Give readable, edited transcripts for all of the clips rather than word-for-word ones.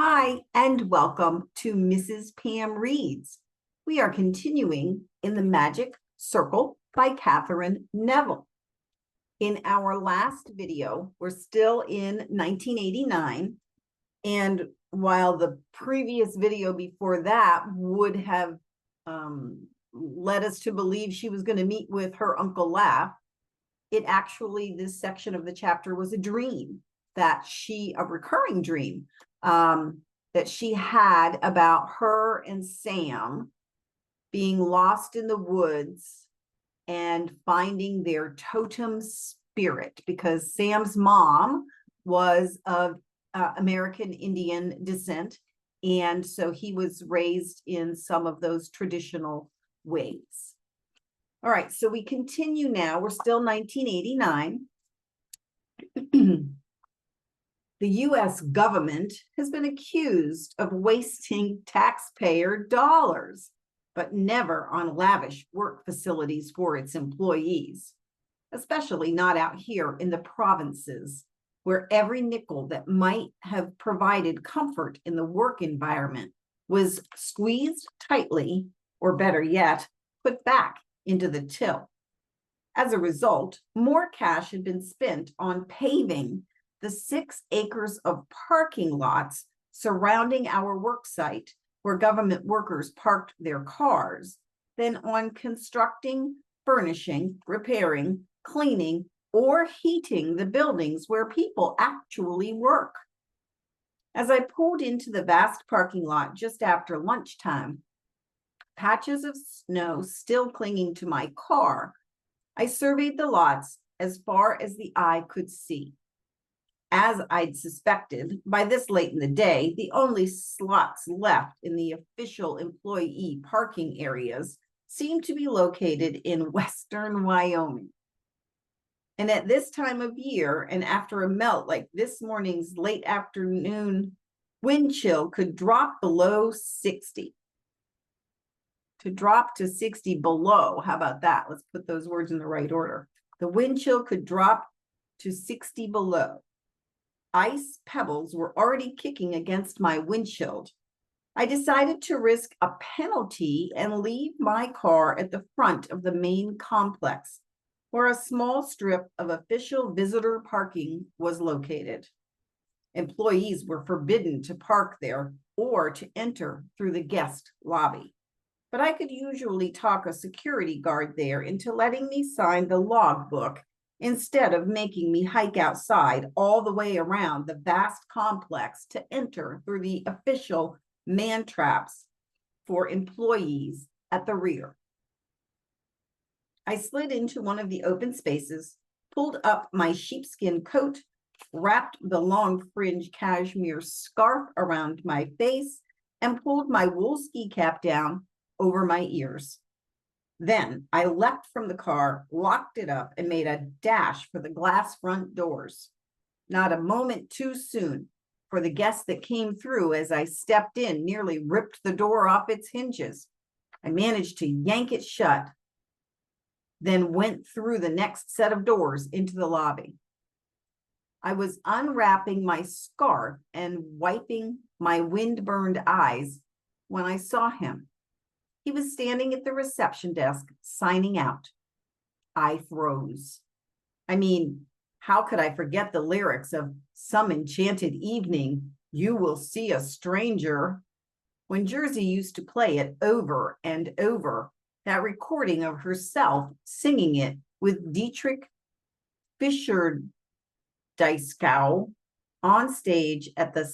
Hi, and welcome to Mrs. Pam Reads. We are continuing in The Magic Circle by Katherine Neville. In our last video, we're still in 1989, and while the previous video before that would have led us to believe she was going to meet with her Uncle Laugh, this section of the chapter was a dream a recurring dream that she had about her and Sam being lost in the woods and finding their totem spirit, because Sam's mom was of American Indian descent, and so he was raised in some of those traditional ways. All right, so we continue now. We're still 1989. The U.S. government has been accused of wasting taxpayer dollars, but never on lavish work facilities for its employees, especially not out here in the provinces, where every nickel that might have provided comfort in the work environment was squeezed tightly, or better yet, put back into the till. As a result, more cash had been spent on paving the 6 acres of parking lots surrounding our work site where government workers parked their cars than on constructing, furnishing, repairing, cleaning, or heating the buildings where people actually work. As I pulled into the vast parking lot just after lunchtime, patches of snow still clinging to my car, I surveyed the lots as far as the eye could see. As I'd suspected, by this late in the day, the only slots left in the official employee parking areas seemed to be located in western Wyoming. And at this time of year, and after a melt like this morning's late afternoon, wind chill could drop below 60. To drop to 60 below, how about that? Let's put those words in the right order. The wind chill could drop to 60 below. Ice pebbles were already kicking against my windshield. I decided to risk a penalty and leave my car at the front of the main complex, where a small strip of official visitor parking was located. Employees were forbidden to park there or to enter through the guest lobby, but I could usually talk a security guard there into letting me sign the logbook instead of making me hike outside all the way around the vast complex to enter through the official man traps for employees at the rear. I slid into one of the open spaces, pulled up my sheepskin coat, wrapped the long fringe cashmere scarf around my face, and pulled my wool ski cap down over my ears. Then I leapt from the car, locked it up, and made a dash for the glass front doors. Not a moment too soon, for the guest that came through as I stepped in nearly ripped the door off its hinges. I managed to yank it shut, then went through the next set of doors into the lobby. I was unwrapping my scarf and wiping my wind-burned eyes when I saw him. He was standing at the reception desk, signing out. I froze. I mean, how could I forget the lyrics of Some Enchanted Evening, You Will See a Stranger, when Jersey used to play it over and over, that recording of herself singing it with Dietrich Fischer-Dieskau on stage at the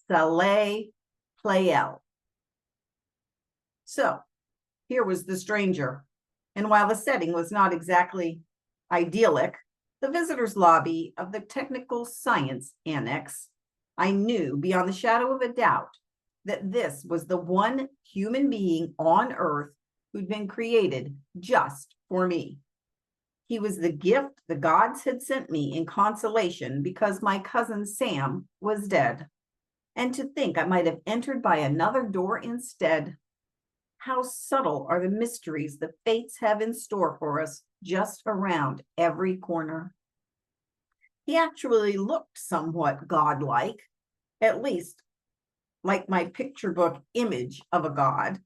Soleil Playel. So, here was the stranger, and while the setting was not exactly idyllic, the visitors' lobby of the Technical Science Annex, I knew beyond the shadow of a doubt that this was the one human being on Earth who'd been created just for me. He was the gift the gods had sent me in consolation because my cousin Sam was dead, and to think I might have entered by another door instead. How subtle are the mysteries the fates have in store for us just around every corner. He actually looked somewhat godlike, at least like my picture book image of a god.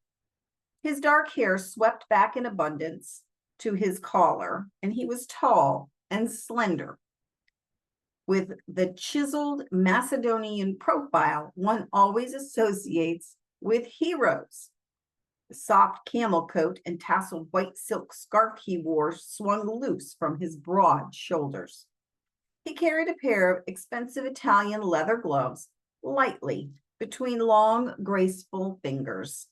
His dark hair swept back in abundance to his collar, and he was tall and slender, with the chiseled Macedonian profile one always associates with heroes. The soft camel coat and tasseled white silk scarf he wore swung loose from his broad shoulders. He carried a pair of expensive Italian leather gloves lightly between long, graceful fingers.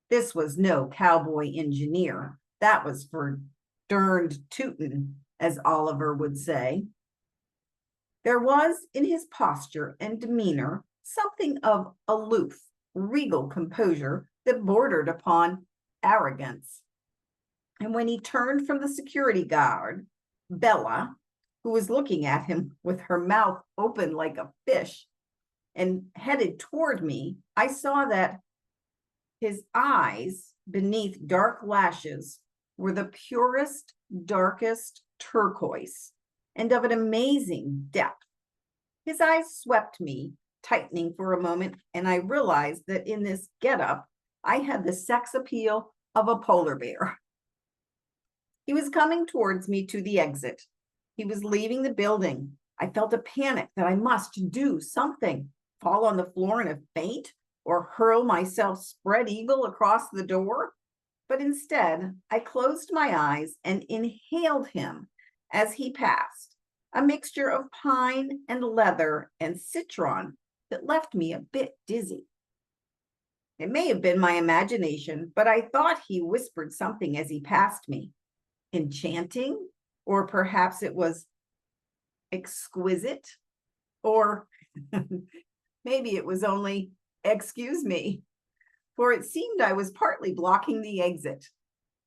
This was no cowboy engineer. That was for derned tootin', as Oliver would say. There was in his posture and demeanor something of aloof, regal composure that bordered upon arrogance. And when he turned from the security guard, Bella, who was looking at him with her mouth open like a fish and headed toward me, I saw that his eyes beneath dark lashes were the purest, darkest turquoise and of an amazing depth. His eyes swept me, tightening for a moment, and I realized that in this getup, I had the sex appeal of a polar bear. He was coming towards me to the exit. He was leaving the building. I felt a panic that I must do something, fall on the floor in a faint, or hurl myself spread eagle across the door. But instead, I closed my eyes and inhaled him as he passed, a mixture of pine and leather and citron that left me a bit dizzy. It may have been my imagination, but I thought he whispered something as he passed me. Enchanting, or perhaps it was exquisite, or maybe it was only excuse me, for it seemed I was partly blocking the exit.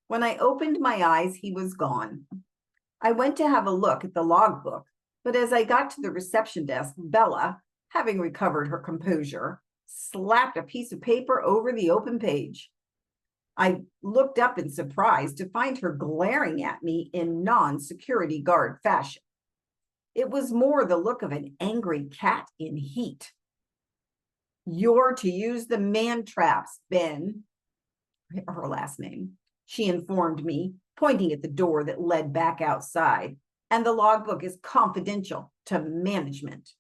When I opened my eyes, he was gone. I went to have a look at the logbook, but as I got to the reception desk, Bella, having recovered her composure, slapped a piece of paper over the open page. I looked up in surprise to find her glaring at me in non-security guard fashion. It was more the look of an angry cat in heat. You're to use the man traps, Ben, her last name, she informed me, pointing at the door that led back outside, and the logbook is confidential to management.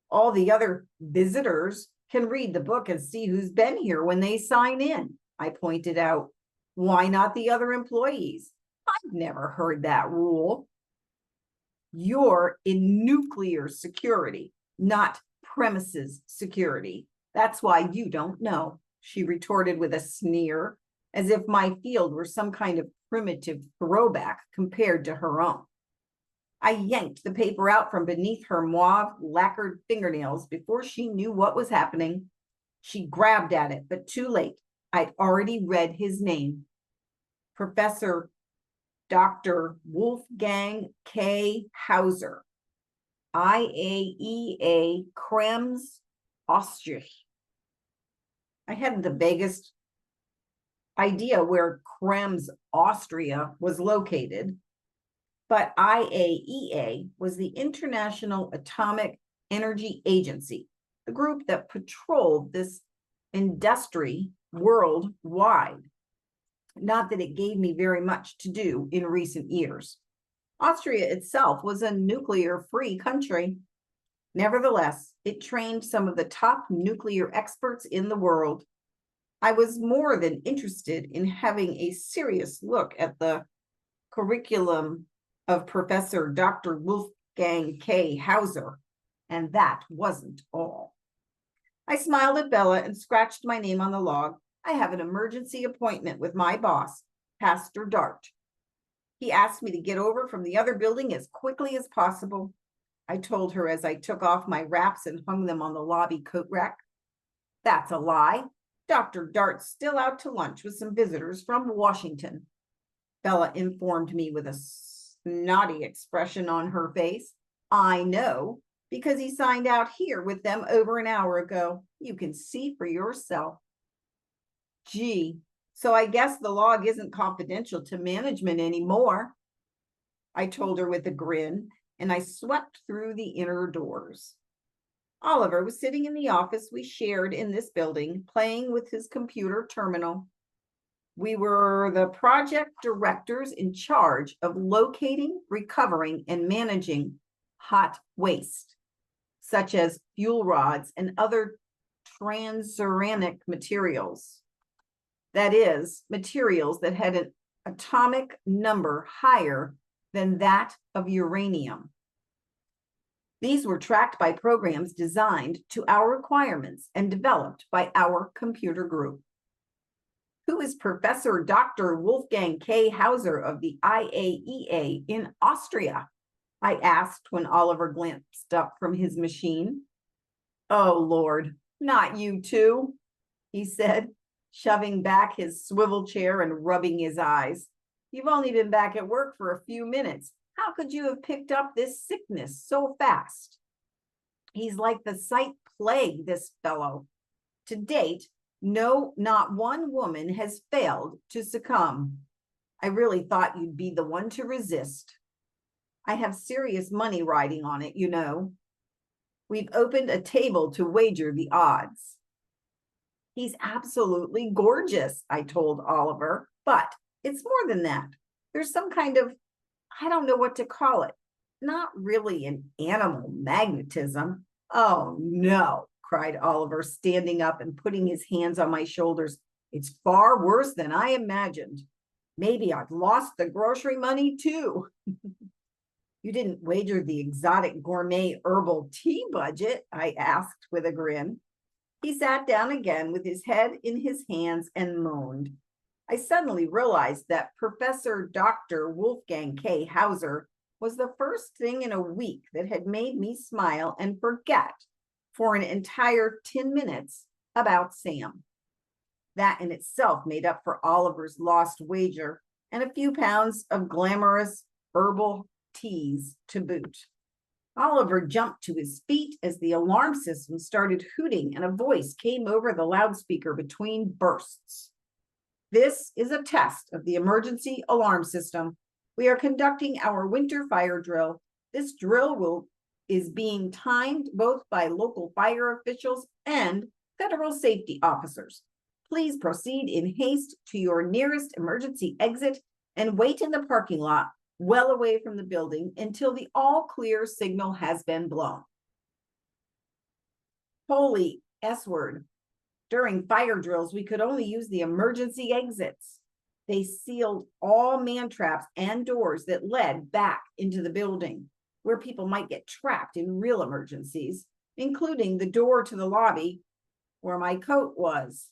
All the other visitors can read the book and see who's been here when they sign in, I pointed out. Why not the other employees? I've never heard that rule. You're in nuclear security, not premises security. That's why you don't know, she retorted with a sneer, as if my field were some kind of primitive throwback compared to her own. I yanked the paper out from beneath her mauve lacquered fingernails before she knew what was happening. She grabbed at it, but too late. I'd already read his name. Professor Dr. Wolfgang K. Hauser, IAEA Krems, Austria. I hadn't the vaguest idea where Krems, Austria was located, but IAEA was the International Atomic Energy Agency, the group that patrolled this industry worldwide. Not that it gave me very much to do in recent years. Austria itself was a nuclear-free country. Nevertheless, it trained some of the top nuclear experts in the world. I was more than interested in having a serious look at the curriculum of Professor Dr. Wolfgang K. Hauser, and that wasn't all. I smiled at Bella and scratched my name on the log. I have an emergency appointment with my boss, Pastor Dart. He asked me to get over from the other building as quickly as possible. I told her as I took off my wraps and hung them on the lobby coat rack. That's a lie. Dr. Dart's still out to lunch with some visitors from Washington, Bella informed me with a snotty expression on her face. I know, because he signed out here with them over an hour ago. You can see for yourself. Gee, so I guess the log isn't confidential to management anymore, I told her with a grin, and I swept through the inner doors. Oliver was sitting in the office we shared in this building, playing with his computer terminal. We were the project directors in charge of locating, recovering, and managing hot waste, such as fuel rods and other transuranic materials. That is, materials that had an atomic number higher than that of uranium. These were tracked by programs designed to our requirements and developed by our computer group. Who is Professor Dr. Wolfgang K. Hauser of the IAEA in Austria? I asked when Oliver glanced up from his machine. Oh, Lord, not you too, he said, shoving back his swivel chair and rubbing his eyes. You've only been back at work for a few minutes. How could you have picked up this sickness so fast? He's like the sight plague, this fellow. To date, no, not one woman has failed to succumb. I really thought you'd be the one to resist. I have serious money riding on it, you know. We've opened a table to wager the odds. He's absolutely gorgeous, I told Oliver, but it's more than that. There's some kind of, I don't know what to call it, not really an animal magnetism. Oh, no, cried Oliver, standing up and putting his hands on my shoulders. It's far worse than I imagined. Maybe I've lost the grocery money too. You didn't wager the exotic gourmet herbal tea budget, I asked with a grin. He sat down again with his head in his hands and moaned. I suddenly realized that Professor Dr. Wolfgang K. Hauser was the first thing in a week that had made me smile and forget for an entire 10 minutes about Sam. That in itself made up for Oliver's lost wager and a few pounds of glamorous herbal teas to boot. Oliver jumped to his feet as the alarm system started hooting and a voice came over the loudspeaker between bursts. This is a test of the emergency alarm system. We are conducting our winter fire drill. This drill is being timed both by local fire officials and federal safety officers. Please proceed in haste to your nearest emergency exit and wait in the parking lot well away from the building until the all clear signal has been blown. Holy S-word. During fire drills, we could only use the emergency exits. They sealed all man traps and doors that led back into the building, where people might get trapped in real emergencies, including the door to the lobby where my coat was.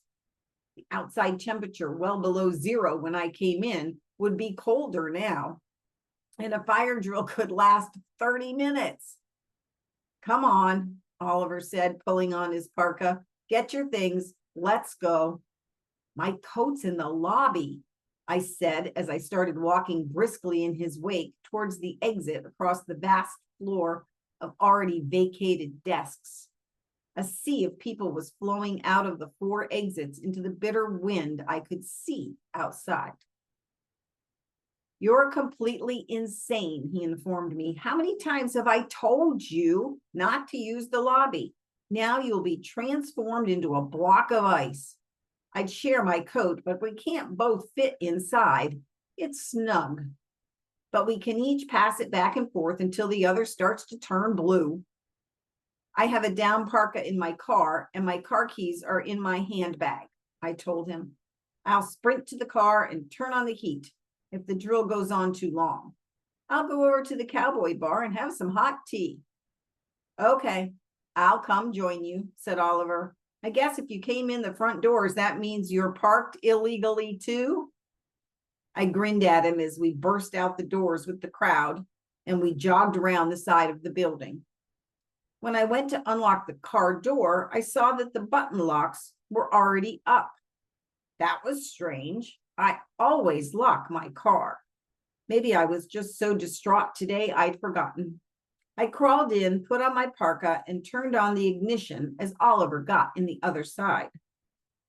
The outside temperature, well below zero when I came in, would be colder now. And a fire drill could last 30 minutes. Come on, Oliver said, pulling on his parka. Get your things. Let's go. My coat's in the lobby, I said as I started walking briskly in his wake towards the exit across the vast floor of already vacated desks. A sea of people was flowing out of the 4 exits into the bitter wind I could see outside. You're completely insane, he informed me. How many times have I told you not to use the lobby? Now you'll be transformed into a block of ice. I'd share my coat, but we can't both fit inside. It's snug. But we can each pass it back and forth until the other starts to turn blue. I have a down parka in my car, and my car keys are in my handbag, I told him. I'll sprint to the car and turn on the heat if the drill goes on too long. I'll go over to the cowboy bar and have some hot tea. Okay, I'll come join you, said Oliver. I guess if you came in the front doors, that means you're parked illegally too? I grinned at him as we burst out the doors with the crowd and we jogged around the side of the building. When I went to unlock the car door, I saw that the button locks were already up. That was strange. I always lock my car. Maybe I was just so distraught today I'd forgotten. I crawled in, put on my parka, and turned on the ignition as Oliver got in the other side.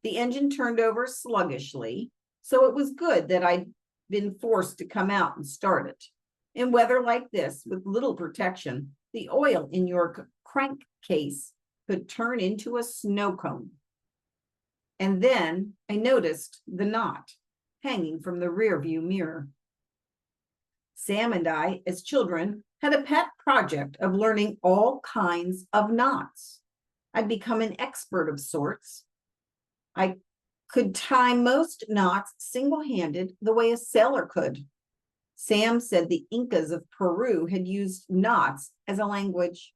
The engine turned over sluggishly, so it was good that I'd been forced to come out and start it. In weather like this, with little protection, the oil in your crankcase could turn into a snow cone. And then I noticed the knot hanging from the rearview mirror. Sam and I, as children, had a pet project of learning all kinds of knots. I'd become an expert of sorts. I could tie most knots single-handed the way a sailor could. Sam said the Incas of Peru had used knots as a language.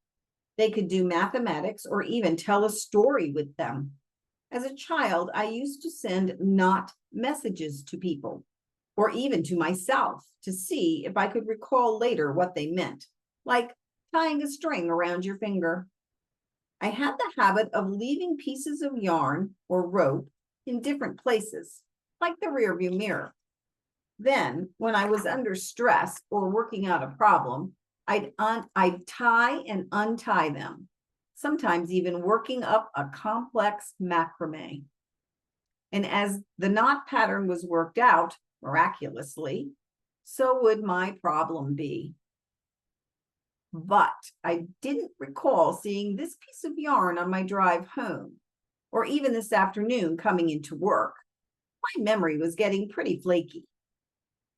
They could do mathematics or even tell a story with them. As a child, I used to send knot messages to people, or even to myself, to see if I could recall later what they meant, like tying a string around your finger. I had the habit of leaving pieces of yarn or rope in different places, like the rearview mirror. Then, when I was under stress or working out a problem, I'd tie and untie them, sometimes even working up a complex macrame. And as the knot pattern was worked out, miraculously, so would my problem be. But I didn't recall seeing this piece of yarn on my drive home, or even this afternoon coming into work. My memory was getting pretty flaky.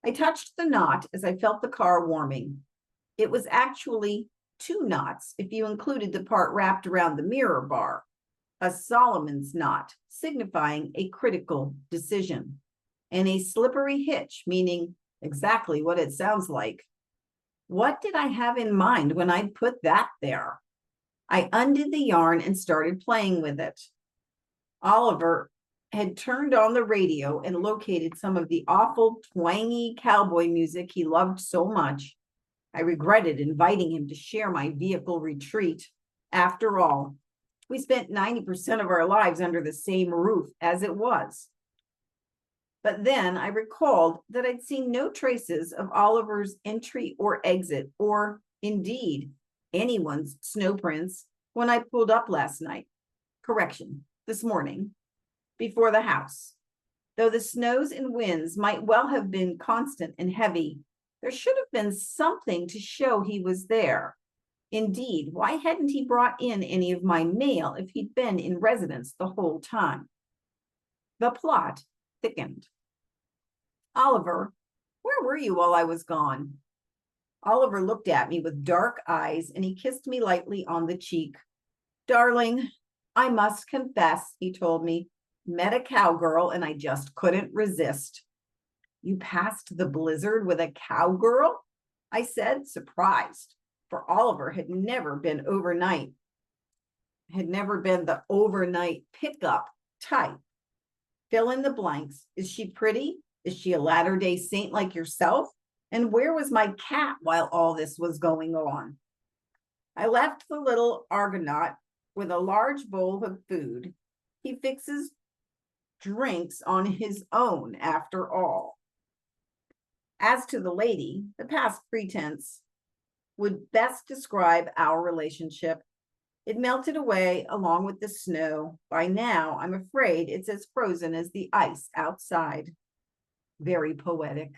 I touched the knot as I felt the car warming. It was actually 2 knots if you included the part wrapped around the mirror bar, a Solomon's knot signifying a critical decision, and a slippery hitch, meaning exactly what it sounds like. What did I have in mind when I put that there? I undid the yarn and started playing with it. Oliver had turned on the radio and located some of the awful twangy cowboy music he loved so much. I regretted inviting him to share my vehicle retreat. After all, we spent 90% of our lives under the same roof as it was. But then I recalled that I'd seen no traces of Oliver's entry or exit, or indeed anyone's snow prints when I pulled up last night. Correction, this morning, before the house. Though the snows and winds might well have been constant and heavy, there should have been something to show he was there. Indeed, why hadn't he brought in any of my mail if he'd been in residence the whole time? The plot thickened. Oliver, where were you while I was gone? Oliver looked at me with dark eyes and he kissed me lightly on the cheek. Darling, I must confess, he told me, met a cowgirl and I just couldn't resist. You passed the blizzard with a cowgirl? I said, surprised, for Oliver had never been the overnight pickup type. Fill in the blanks. Is she pretty? Is she a Latter-day Saint like yourself? And where was my cat while all this was going on? I left the little Argonaut with a large bowl of food. He fixes drinks on his own after all. As to the lady, the past pretense would best describe our relationship. It melted away along with the snow. By now, I'm afraid it's as frozen as the ice outside. Very poetic.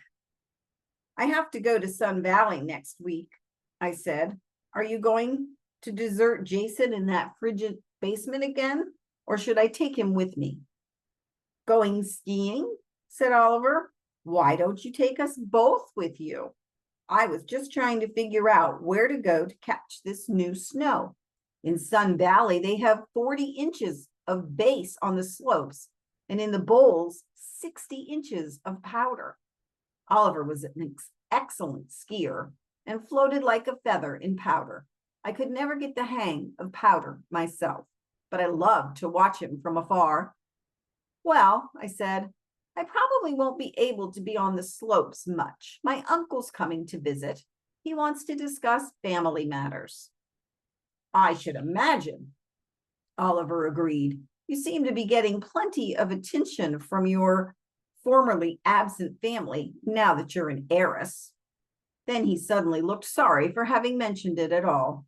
I have to go to Sun Valley next week, I said. Are you going to desert Jason in that frigid basement again, or should I take him with me? Going skiing, said Oliver. Why don't you take us both with you? I was just trying to figure out where to go to catch this new snow. In Sun Valley, they have 40 inches of base on the slopes, and in the bowls, 60 inches of powder. Oliver was an excellent skier and floated like a feather in powder. I could never get the hang of powder myself, but I loved to watch him from afar. Well, I said, I probably won't be able to be on the slopes much. My uncle's coming to visit. He wants to discuss family matters. I should imagine, Oliver agreed. You seem to be getting plenty of attention from your formerly absent family now that you're an heiress. Then he suddenly looked sorry for having mentioned it at all.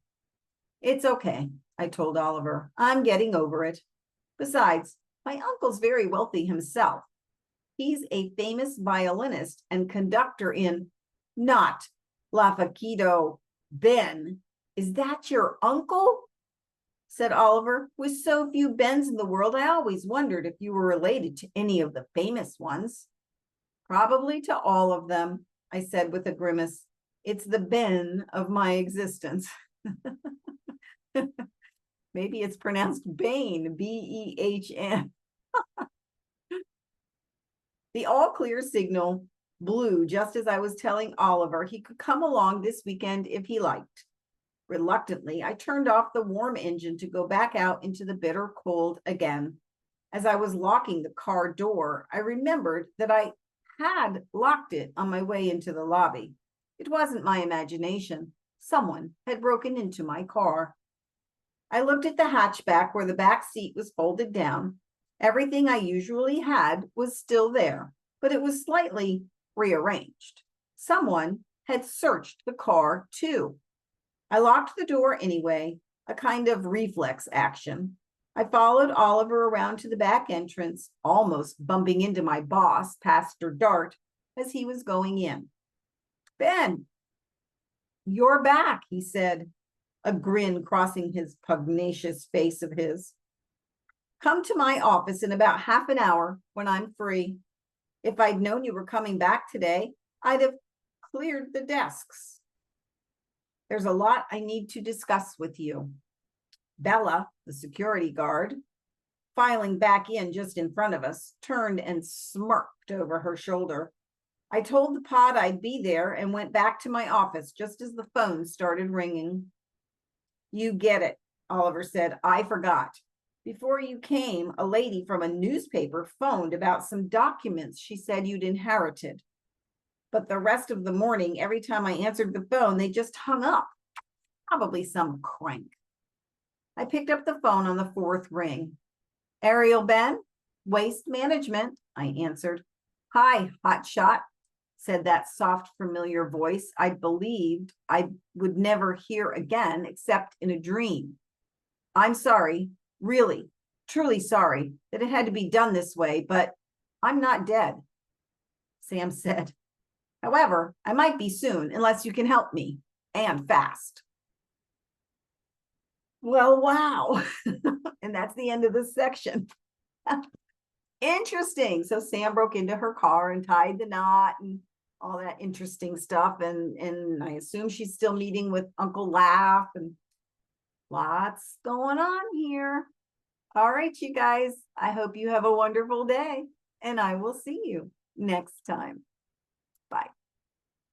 It's okay, I told Oliver. I'm getting over it. Besides, my uncle's very wealthy himself. He's a famous violinist and conductor in not La Faquido Ben. Is that your uncle? said Oliver. With so few Bens in the world, I always wondered if you were related to any of the famous ones. Probably to all of them, I said with a grimace. It's the Ben of my existence. Maybe it's pronounced Bane, B-E-H-N. The all clear signal blew just as I was telling Oliver he could come along this weekend if he liked. Reluctantly, I turned off the warm engine to go back out into the bitter cold again. As I was locking the car door, I remembered that I had locked it on my way into the lobby. It wasn't my imagination. Someone had broken into my car. I looked at the hatchback where the back seat was folded down. Everything I usually had was still there, but it was slightly rearranged. Someone had searched the car too. I locked the door anyway, a kind of reflex action. I followed Oliver around to the back entrance, almost bumping into my boss, Pastor Dart, as he was going in. Ben, you're back, he said, a grin crossing his pugnacious face of his. Come to my office in about half an hour when I'm free. If I'd known you were coming back today, I'd have cleared the desks. There's a lot I need to discuss with you. Bella, the security guard, filing back in just in front of us, turned and smirked over her shoulder. I told the pod I'd be there and went back to my office just as the phone started ringing. You get it, Oliver said. I forgot. Before you came, a lady from a newspaper phoned about some documents she said you'd inherited. But the rest of the morning, every time I answered the phone, they just hung up. Probably some crank. I picked up the phone on the fourth ring. Ariel Ben, Waste Management, I answered. Hi, hotshot, said that soft, familiar voice I believed I would never hear again except in a dream. I'm sorry, really, truly sorry that it had to be done this way, but I'm not dead, Sam said. However, I might be soon unless you can help me, and fast. Well, wow. And that's the end of this section. Interesting. So Sam broke into her car and tied the knot and all that interesting stuff. And I assume she's still meeting with Uncle Laugh and lots going on here. All right, you guys. I hope you have a wonderful day and I will see you next time. Bye.